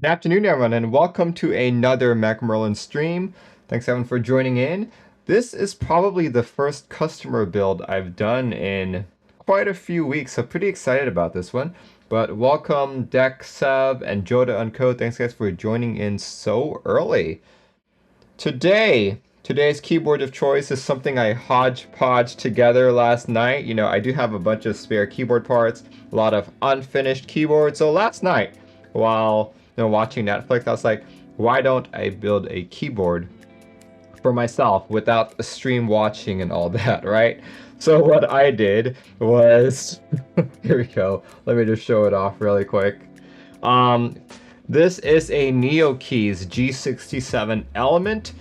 Good afternoon, everyone, and welcome to another Merlin stream. Thanks, everyone, for joining in. This is probably the first customer build I've done in quite a few weeks, so pretty excited about this one. But welcome, Deck, Seb, and Joda Unco. Thanks, guys, for joining in so early. Today's keyboard of choice is something I hodgepodge together last night. You know, I do have a bunch of spare keyboard parts, a lot of unfinished keyboards. So last night, while watching Netflix, I was like, why don't I build a keyboard for myself without the stream watching and all that, right? So what I did was, here we go. Let me just show it off really quick. Um, this is a Novelkeys G67 Element.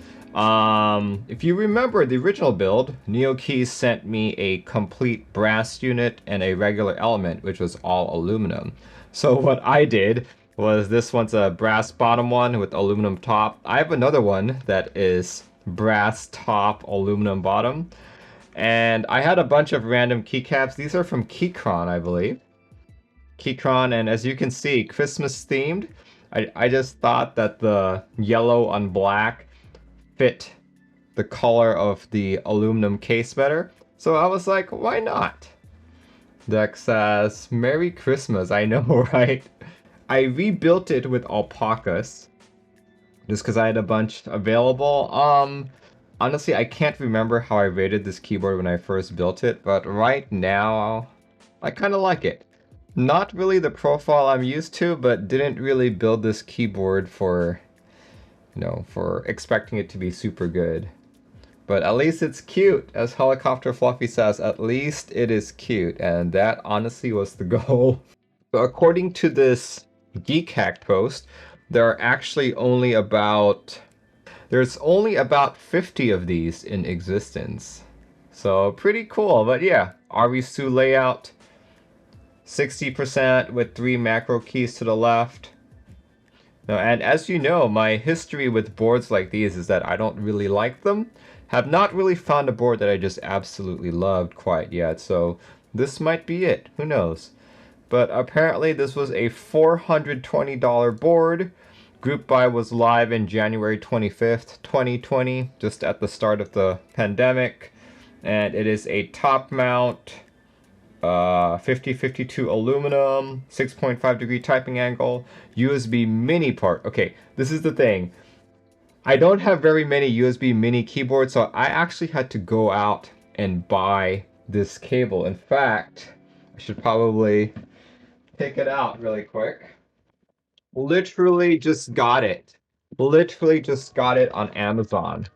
If you remember the original build, Novelkeys sent me a complete brass unit and a regular element, which was all aluminum. So what I did was this one's a brass bottom one with aluminum top. I have another one that is brass top, aluminum bottom. And I had a bunch of random keycaps. These are from Keytron, I believe. Keytron, and as you can see, Christmas themed. I just thought that the yellow on black fit the color of the aluminum case better. So I was like, why not? Deck says, Merry Christmas. I know, right? I rebuilt it with alpacas just because I had a bunch available. Honestly, I can't remember how I rated this keyboard when I first built it, but right now, I kind of like it. Not really the profile I'm used to, but didn't really build this keyboard for, for expecting it to be super good. But at least it's cute, as Helicopter Fluffy says, at least it is cute, and that honestly was the goal. So according to this Geek post, there's only about 50 of these in existence. So pretty cool, but yeah, Arisu layout, 60% with 3 macro keys to the left. Now, and as you know, my history with boards like these is that I don't really like them. Have not really found a board that I just absolutely loved quite yet, so this might be it. Who knows? But apparently this was a $420 board. Group buy was live in January 25th, 2020, just at the start of the pandemic. And it is a top mount, 5052 aluminum, 6.5 degree typing angle, USB mini part. Okay, this is the thing. I don't have very many USB mini keyboards, so I actually had to go out and buy this cable. In fact, I should probably take it out really quick. Literally just got it. Literally just got it on Amazon.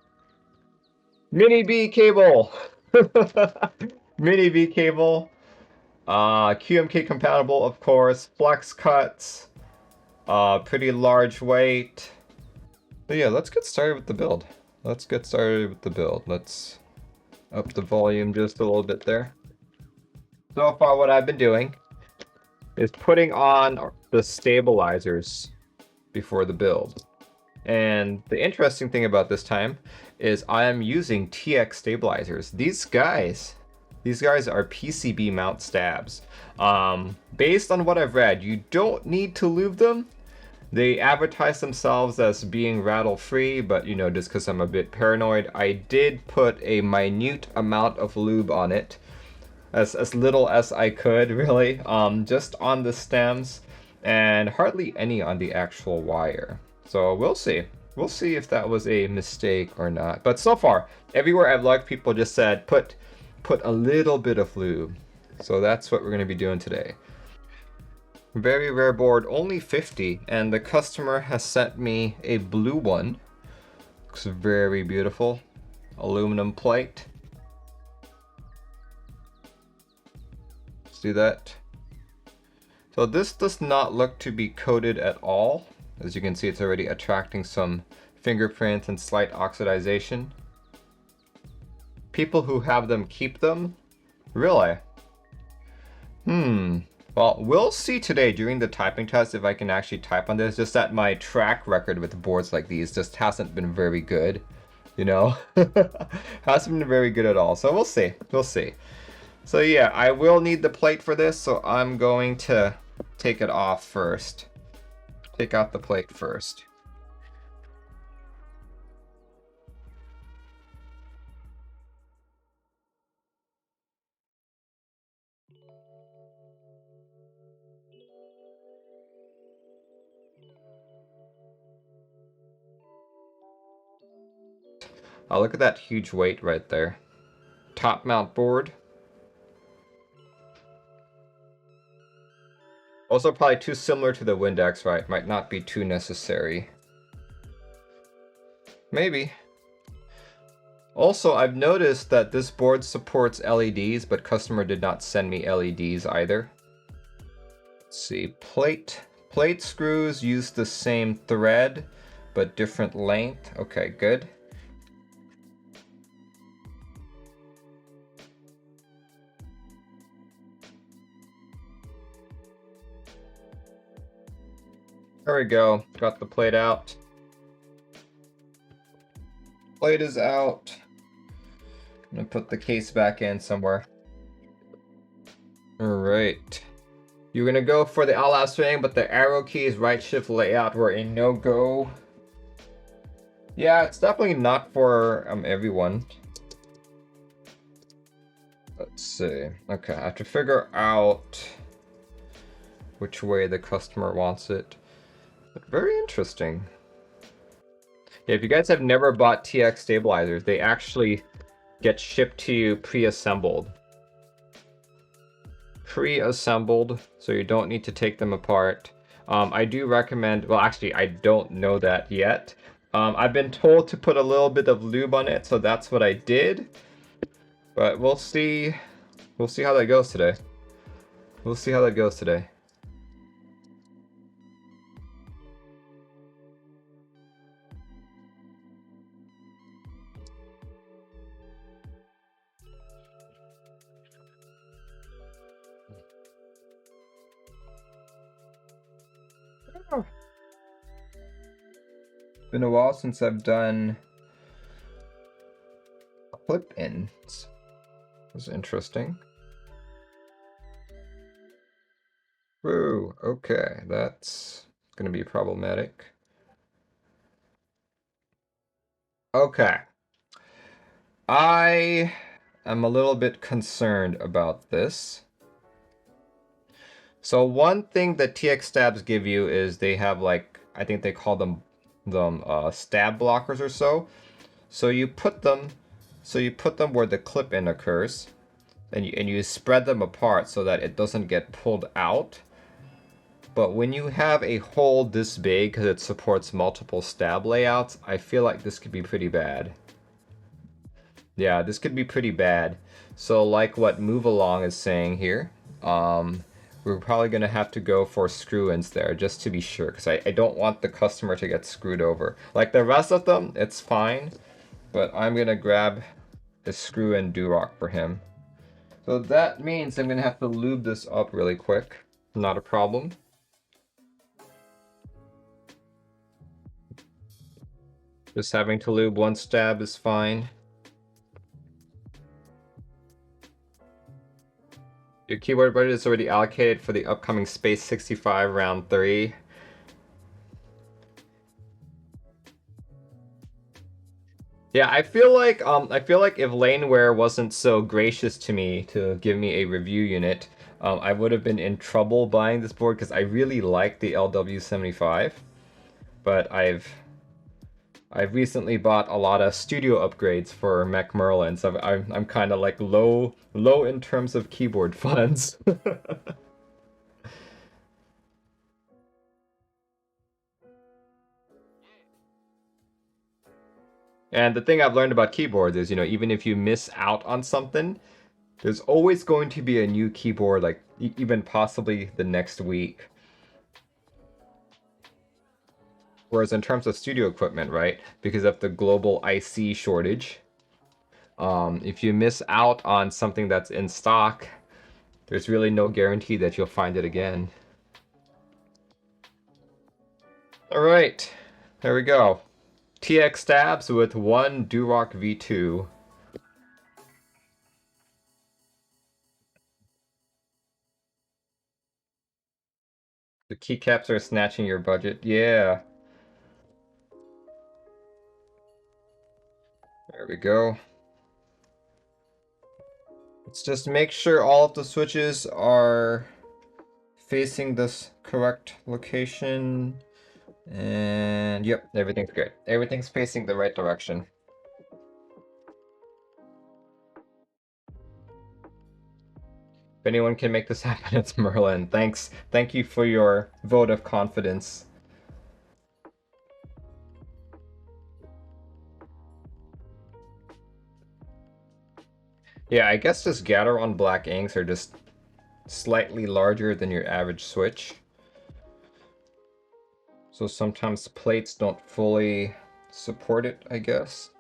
Mini B cable. Mini B cable. QMK compatible, of course. Flex cuts. Pretty large weight. But yeah, let's get started with the build. Let's up the volume just a little bit there. So far, what I've been doing is putting on the stabilizers before the build. And the interesting thing about this time is I am using TX stabilizers. These guys are PCB mount stabs. Based on what I've read, you don't need to lube them. They advertise themselves as being rattle free, but just because I'm a bit paranoid, I did put a minute amount of lube on it. As little as I could, really, just on the stems, and hardly any on the actual wire. So we'll see. We'll see if that was a mistake or not. But so far, everywhere I've looked, people just said put a little bit of lube. So that's what we're going to be doing today. Very rare board, only 50, and the customer has sent me a blue one. Looks very beautiful. Aluminum plate. Do that. So this does not look to be coated at all. As you can see, it's already attracting some fingerprint and slight oxidization. People who have them keep them? Really? Well, we'll see today during the typing test if I can actually type on this. Just that my track record with boards like these just hasn't been very good. Hasn't been very good at all. So we'll see. We'll see. So yeah, I will need the plate for this, so I'm going to take it off first. take out the plate first. Oh, look at that huge weight right there. Top mount board. Also probably too similar to the Windex, right? Might not be too necessary. Maybe. Also, I've noticed that this board supports LEDs, but customer did not send me LEDs either. Let's see, plate screws use the same thread, but different length. Okay, good. There we go, got the plate out. Plate is out. I'm gonna put the case back in somewhere. Alright. You're gonna go for the all-out swing, but the arrow keys right shift layout were a no-go. Yeah, it's definitely not for everyone. Let's see. Okay, I have to figure out which way the customer wants it. But very interesting. Yeah, if you guys have never bought TX stabilizers, they actually get shipped to you pre-assembled. Pre-assembled, so you don't need to take them apart. I do recommend, well actually I don't know that yet. I've been told to put a little bit of lube on it, so that's what I did. But we'll see how that goes today. We'll see how that goes today. Oh. Been a while since I've done clip-ins. Was interesting. Whoa, okay, that's gonna be problematic. Okay. I am a little bit concerned about this. So one thing that TX stabs give you is they have like, I think they call them stab blockers or so. So you put them where the clip-in occurs, and you spread them apart so that it doesn't get pulled out. But when you have a hole this big, because it supports multiple stab layouts, I feel like this could be pretty bad. Yeah, this could be pretty bad. So like what Move Along is saying here, we're probably going to have to go for screw-ins there, just to be sure, because I don't want the customer to get screwed over. Like the rest of them, it's fine, but I'm going to grab a screw-in Durock for him. So that means I'm going to have to lube this up really quick. Not a problem. Just having to lube one stab is fine. Your keyboard budget is already allocated for the upcoming Space 65 round 3. Yeah, I feel like if Laneware wasn't so gracious to me to give me a review unit, I would have been in trouble buying this board because I really like the LW75, but I've recently bought a lot of studio upgrades for Mech Merlin, so I'm kind of like low in terms of keyboard funds. And the thing I've learned about keyboards is, even if you miss out on something, there's always going to be a new keyboard, like even possibly the next week. Whereas in terms of studio equipment, right, because of the global IC shortage, if you miss out on something that's in stock, there's really no guarantee that you'll find it again. All right, there we go. TX stabs with one Durock V2. The keycaps are snatching your budget. Yeah. There we go. Let's just make sure all of the switches are facing this correct location. And yep, everything's good. Everything's facing the right direction. If anyone can make this happen, it's Merlin. Thanks. Thank you for your vote of confidence. Yeah, I guess just Gateron Black Inks are just slightly larger than your average switch. So sometimes plates don't fully support it, I guess.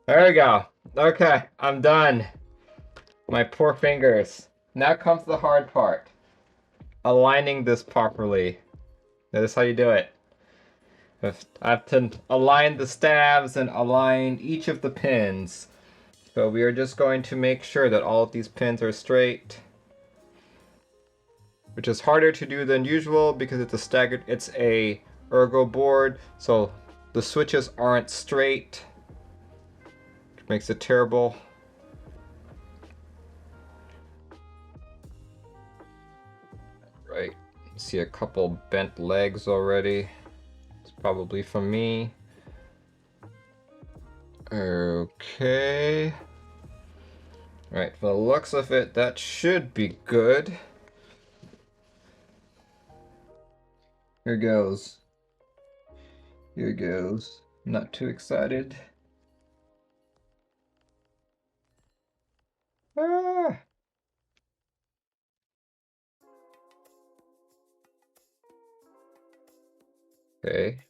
There we go. Okay, I'm done. My poor fingers. Now comes the hard part. Aligning this properly. That is how you do it. I have to align the stabs and align each of the pins. So we are just going to make sure that all of these pins are straight. Which is harder to do than usual because it's a ergo board, so the switches aren't straight. Which makes it terrible. Right. See a couple bent legs already. It's probably from me. Okay. Right, for the looks of it, that should be good. Here goes. Here goes. Not too excited. Ah! Okay.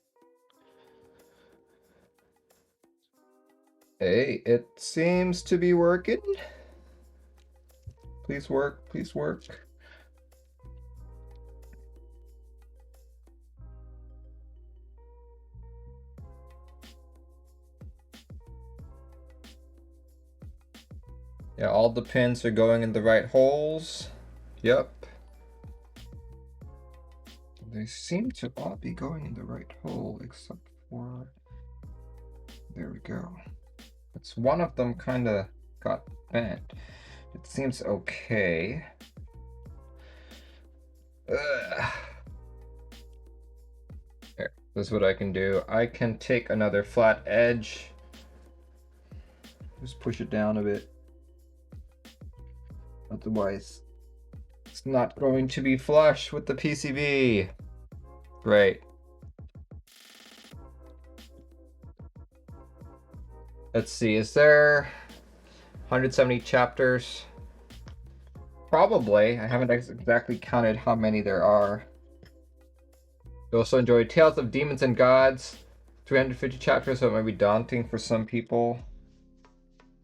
Hey, it seems to be working. Please work, please work. Yeah, all the pins are going in the right holes. Yep. They seem to all be going in the right hole, except for... There we go. It's one of them kind of got bent. It seems okay. Ugh. Here, this is what I can do. I can take another flat edge. Just push it down a bit. Otherwise, it's not going to be flush with the PCB. Great. Let's see, is there 170 chapters? Probably. I haven't exactly counted how many there are. You also enjoy Tales of Demons and Gods. 350 chapters, so it might be daunting for some people.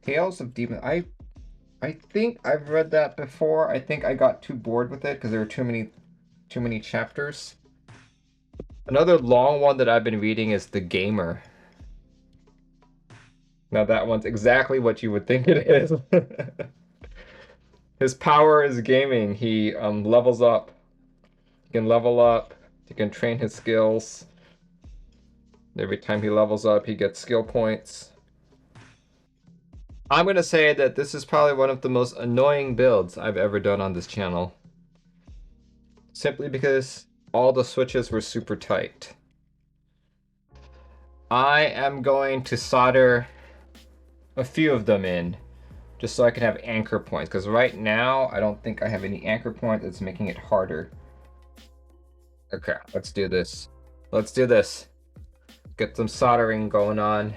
Tales of Demons. I think I've read that before. I think I got too bored with it because there were too many chapters. Another long one that I've been reading is The Gamer. Now that one's exactly what you would think it is. His power is gaming. He levels up. He can level up. He can train his skills. Every time he levels up, he gets skill points. I'm gonna say that this is probably one of the most annoying builds I've ever done on this channel. Simply because all the switches were super tight. I am going to solder a few of them in, just so I can have anchor points, because right now I don't think I have any anchor points. It's making it harder. Okay, let's do this. Let's do this. Get some soldering going on.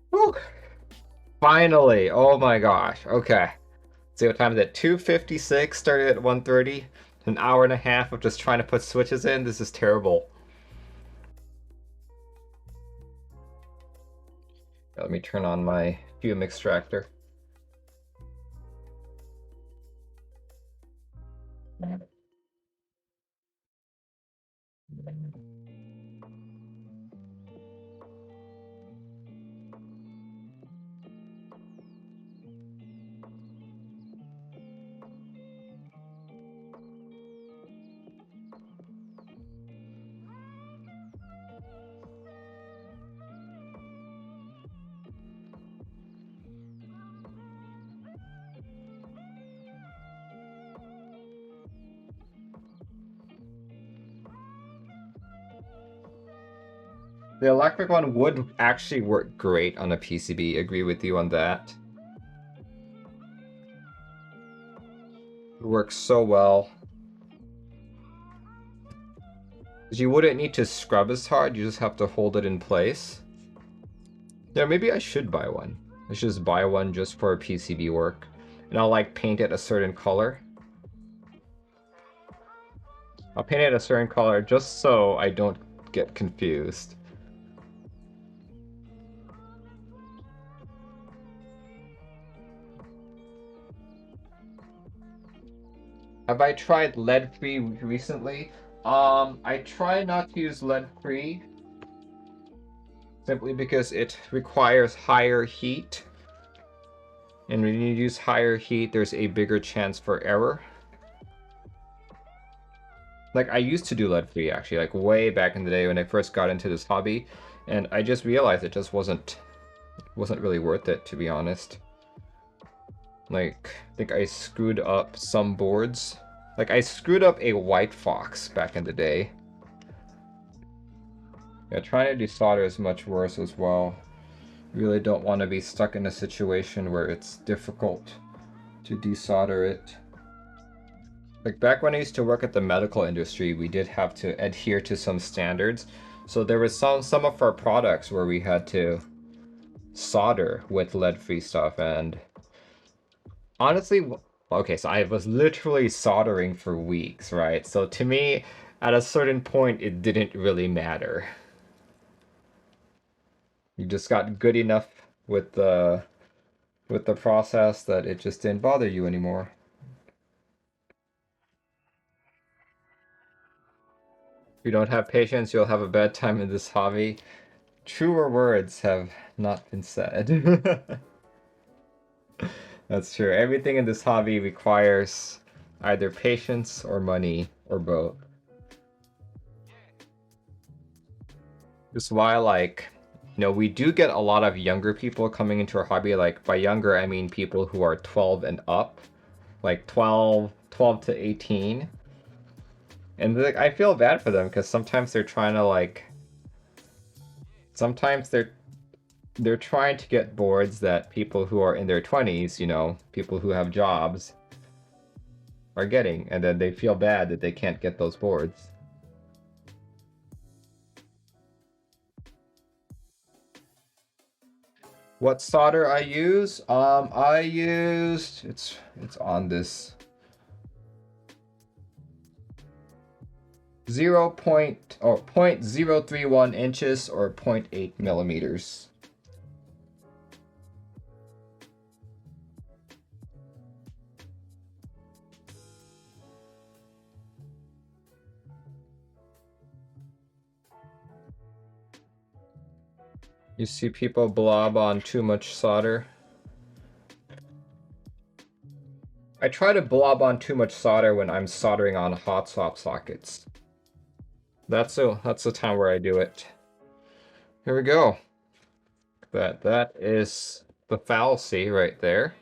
Whew. Finally! Oh my gosh. Okay. See what time is it? 2:56. Started at 1:30. An hour and a half of just trying to put switches in. This is terrible. Let me turn on my fume extractor. The electric one would actually work great on a PCB. Agree with you on that. It works so well. You wouldn't need to scrub as hard, you just have to hold it in place. Yeah, maybe I should buy one. I should just buy one just for PCB work. And I'll like paint it a certain color. I'll paint it a certain color just so I don't get confused. Have I tried lead-free recently? I try not to use lead-free simply because it requires higher heat. And when you use higher heat, there's a bigger chance for error. Like, I used to do lead-free, actually, like way back in the day when I first got into this hobby, and I just realized it just wasn't really worth it, to be honest. Like, I think I screwed up some boards. Like, I screwed up a White Fox back in the day. Yeah, trying to desolder is much worse as well. You really don't want to be stuck in a situation where it's difficult to desolder it. Like back when I used to work at the medical industry, we did have to adhere to some standards. So there was some of our products where we had to solder with lead-free stuff, and honestly, okay, so I was literally soldering for weeks, right? So to me, at a certain point, it didn't really matter. You just got good enough with the process that it just didn't bother you anymore. If you don't have patience, you'll have a bad time in this hobby. Truer words have not been said. That's true. Everything in this hobby requires either patience or money or both. That's why, like, we do get a lot of younger people coming into our hobby. Like, by younger, I mean people who are 12 and up. Like, 12 to 18. And, like, I feel bad for them because sometimes they're trying to, like... Sometimes they're trying to get boards that people who are in their 20s, people who have jobs, are getting, and then they feel bad that they can't get those boards. What solder I use? I used it's on this 0.031 inches or 0.8 millimeters. You see people blob on too much solder. I try to blob on too much solder when I'm soldering on hot swap sockets. That's the time where I do it. Here we go. That is the Fallacy right there.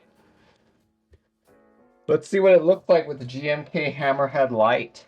Let's see what it looked like with the GMK Hammerhead light.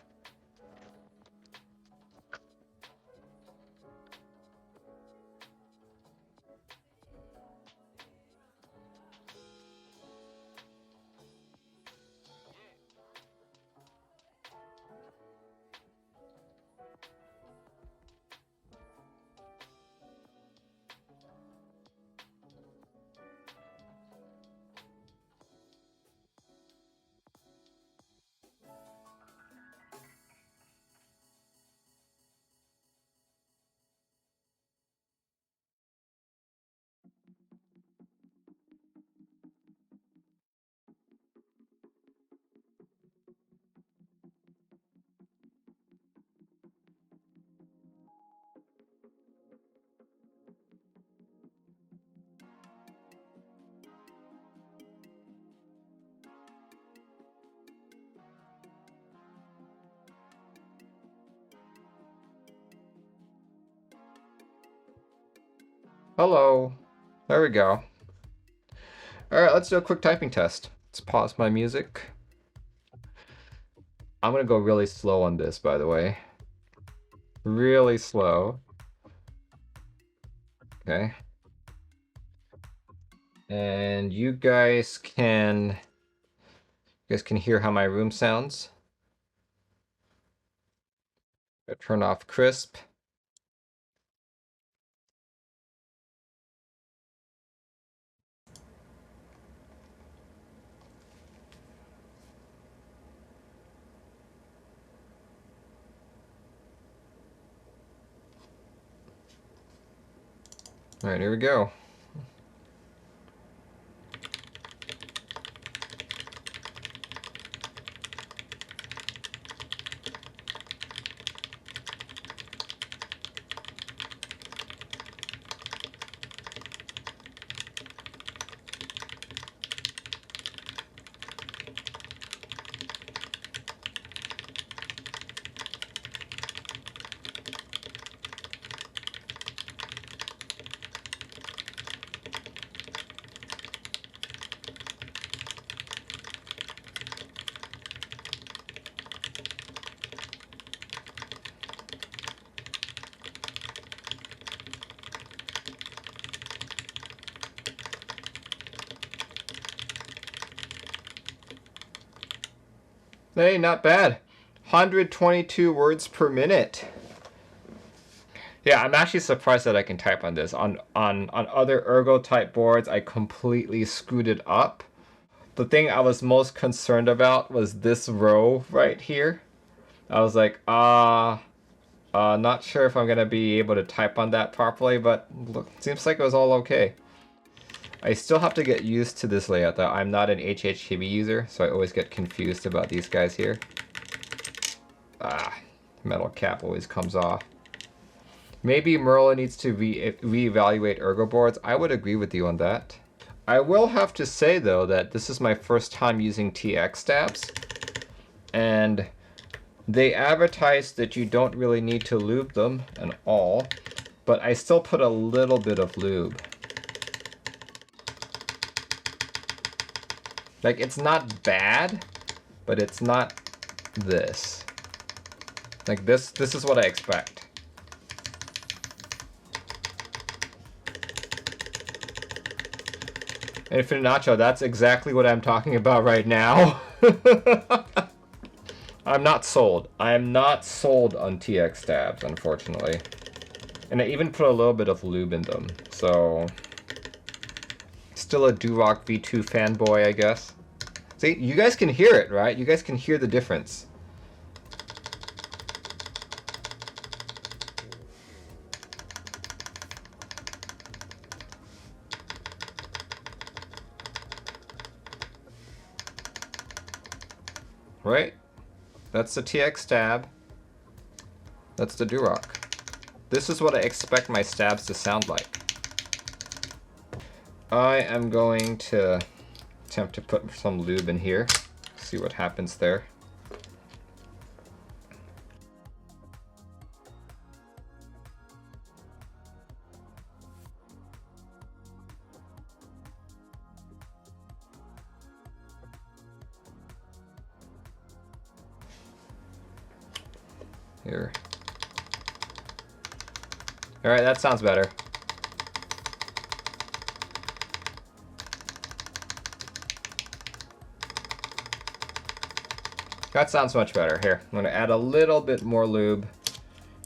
Hello. There we go. Alright, let's do a quick typing test. Let's pause my music. I'm gonna go really slow on this, by the way. Really slow. Okay. And you guys can hear how my room sounds. I turn off crisp. All right, here we go. Hey, not bad. 122 words per minute. Yeah, I'm actually surprised that I can type on this. On other ergo type boards, I completely screwed it up. The thing I was most concerned about was this row right here. I was like, not sure if I'm gonna be able to type on that properly, but look, seems like it was all okay. I still have to get used to this layout though. I'm not an HHKB user, so I always get confused about these guys here. Metal cap always comes off. Maybe Merlin needs to reevaluate ergo boards. I would agree with you on that. I will have to say though that this is my first time using TX stabs, and they advertise that you don't really need to lube them at all, but I still put a little bit of lube. Like, it's not bad, but it's not this. Like, this is what I expect. Infinite Nacho, that's exactly what I'm talking about right now. I'm not sold. I am not sold on TX stabs, unfortunately. And I even put a little bit of lube in them, so... Still a Durock V2 fanboy, I guess. See, you guys can hear it, right? You guys can hear the difference. Right? That's the TX stab. That's the Durock. This is what I expect my stabs to sound like. I am going to attempt to put some lube in here. See what happens there. Here. Alright, that sounds better. That sounds much better. Here, I'm going to add a little bit more lube,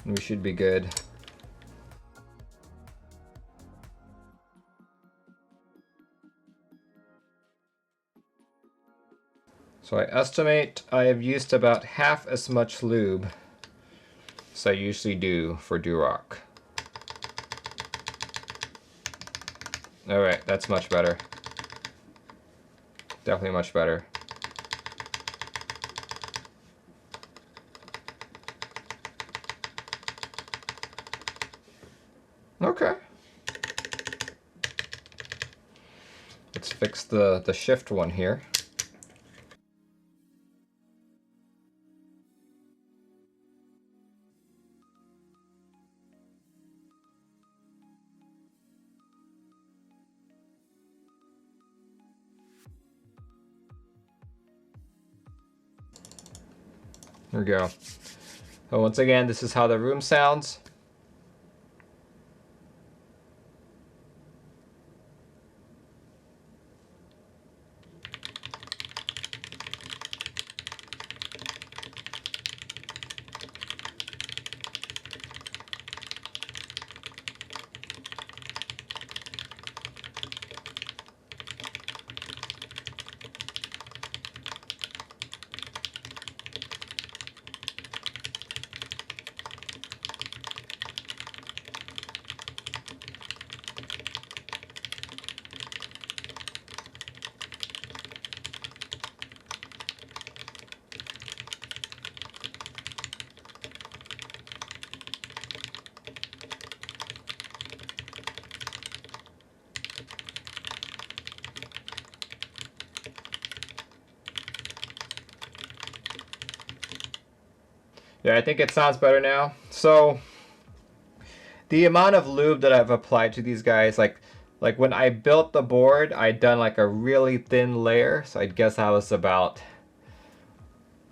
and we should be good. So I estimate I have used about half as much lube as I usually do for Durock. Alright, that's much better. Definitely much better. Okay. Let's fix the shift one here. There we go. So once again, this is how the room sounds. Yeah, I think it sounds better now. So the amount of lube that I've applied to these guys, like when I built the board, I'd done like a really thin layer. So I guess that was about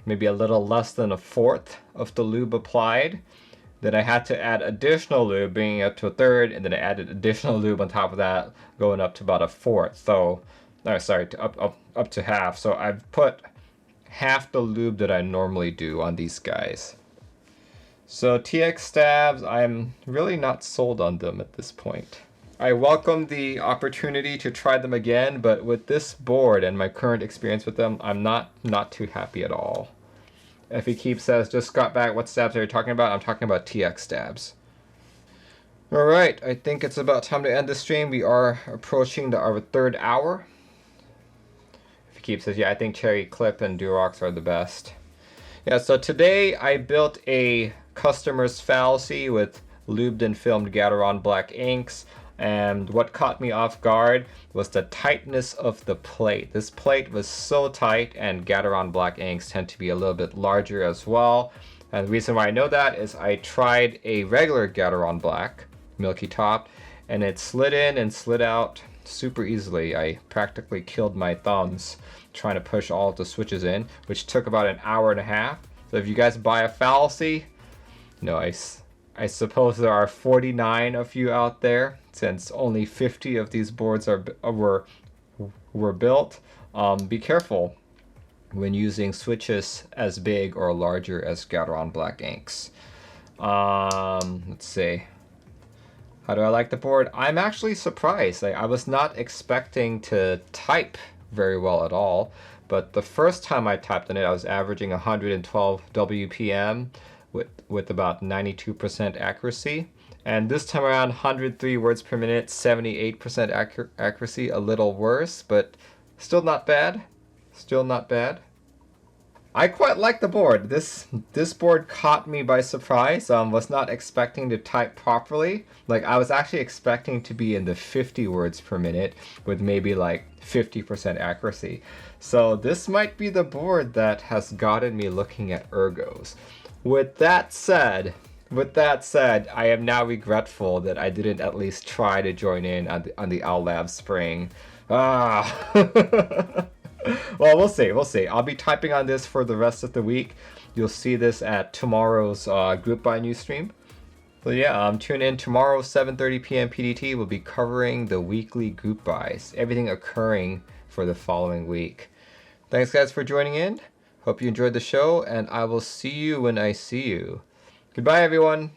maybe a little less than a fourth of the lube applied. Then I had to add additional lube, bringing it up to a third, and then I added additional lube on top of that, going up to about a fourth. So, no, sorry, up to half. So I've put half the lube that I normally do on these guys. So TX stabs, I'm really not sold on them at this point. I welcome the opportunity to try them again, but with this board and my current experience with them, I'm not too happy at all. Effie Keeb says, just got back, what stabs are you talking about? I'm talking about TX stabs. Alright, I think it's about time to end the stream. We are approaching our third hour. Effie Keeb says, yeah, I think Cherry Clip and Durox are the best. Yeah, so today I built a customer's Fallacy with lubed and filmed Gateron Black Inks, and what caught me off guard was the tightness of the plate. This plate was so tight, and Gateron Black Inks tend to be a little bit larger as well. And the reason why I know that is I tried a regular Gateron Black, milky top, and it slid in and slid out super easily. I practically killed my thumbs trying to push all of the switches in, which took about an hour and a half. So if you guys buy a Fallacy, you know, I suppose there are 49 of you out there, since only 50 of these boards were built. Be careful when using switches as big or larger as Gateron Black Inks. Let's see. How do I like the board? I'm actually surprised. I was not expecting to type very well at all, but the first time I typed on it, I was averaging 112 WPM with about 92% accuracy. And this time around, 103 words per minute, 78% accuracy, a little worse, but still not bad. Still not bad. I quite like the board. This board caught me by surprise. Was not expecting to type properly. Like, I was actually expecting to be in the 50 words per minute with maybe like 50% accuracy. So this might be the board that has gotten me looking at ergos. With that said, I am now regretful that I didn't at least try to join in on the Owl Lab Spring. Well, we'll see. I'll be typing on this for the rest of the week. You'll see this at tomorrow's group buy news stream. So yeah, tune in tomorrow, 7:30 p.m. PDT. We'll be covering the weekly group buys, everything occurring for the following week. Thanks guys for joining in. Hope you enjoyed the show, and I will see you when I see you. Goodbye, everyone.